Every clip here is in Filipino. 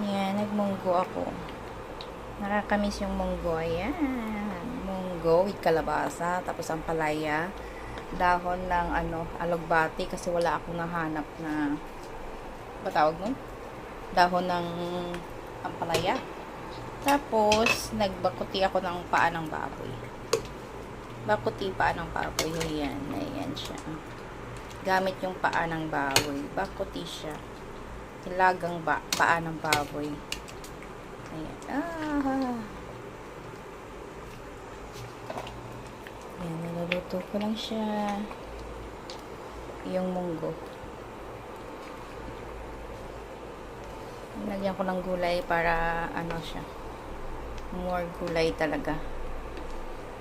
Yan, nagmunggo ako. Nakakamiss yung munggo. Ayan. Munggo with kalabasa. Tapos ang palaya. Dahon ng alugbati kasi wala akong nahanap na batawag mo? Dahon ng ampalaya. Tapos, nagbakuti ako ng paa ng baboy. Bakuti paa ng baboy. Ayan. Ayan siya. Gamit yung paa ng baboy. Bakuti siya. Ilagang paa ng baboy. Ayan. Ayan, niluluto ko lang siya. Yung munggo. Lagyan ko ng gulay para siya. More gulay talaga.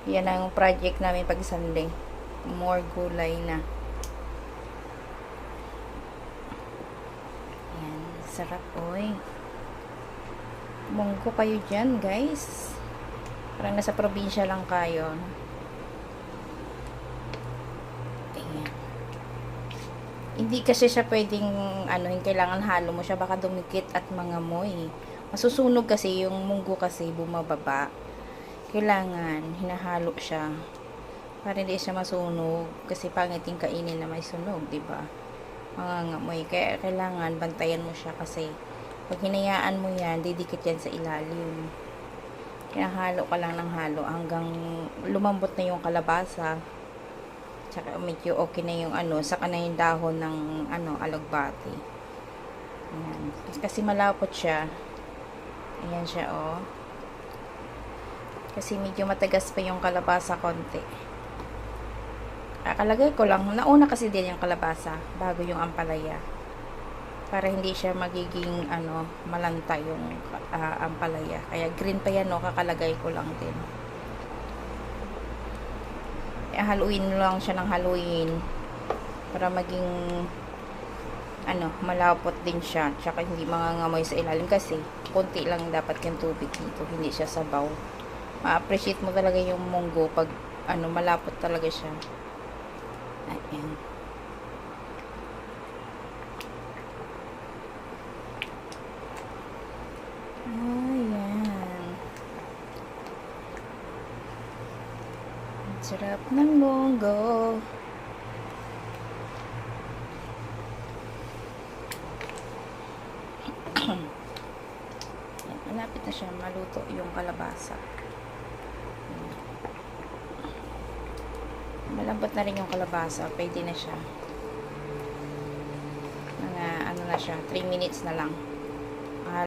Yan ang project namin pag Sunday. More gulay na. Ayan, sarap oy. Munggo kayo dyan, guys. Parang nasa probinsya lang kayo. Hindi kasi siya pwedeng kailangan halo mo siya, baka dumikit at mangamoy. Masusunog kasi yung munggo kasi bumababa. Kailangan hinahalo siya para hindi siya masunog kasi pangit yung kainin na may sunog, 'di ba? Mangangamoy. Kaya kailangan bantayan mo siya kasi pag hinayaan mo yan, didikit yan sa ilalim. Kaya halo ka lang ng halo hanggang lumambot na yung kalabasa. Tsaka medyo okay na yung saka na yung dahon ng alugbati. Ayan. Kasi malapot siya. Ayan siya, oh. Kasi medyo matagas pa yung kalabasa konti. Kakalagay ko lang, nauna kasi din yung kalabasa bago yung ampalaya. Para hindi siya magiging malanta yung ampalaya. Kaya green pa yan, no, kakalagay ko lang din. Haluin lang siya ng haluin para maging malapot din siya, tsaka hindi mangangamoy sa ilalim kasi konti lang dapat yung tubig dito, hindi siya sabaw. Ma-appreciate mo talaga yung munggo pag malapot talaga siya. Ayan. Sarap ng munggo. Malapit na siya maluto yung kalabasa. Malambot na rin yung kalabasa. Pwede na siya. Mga na siya. 3 minutes na lang.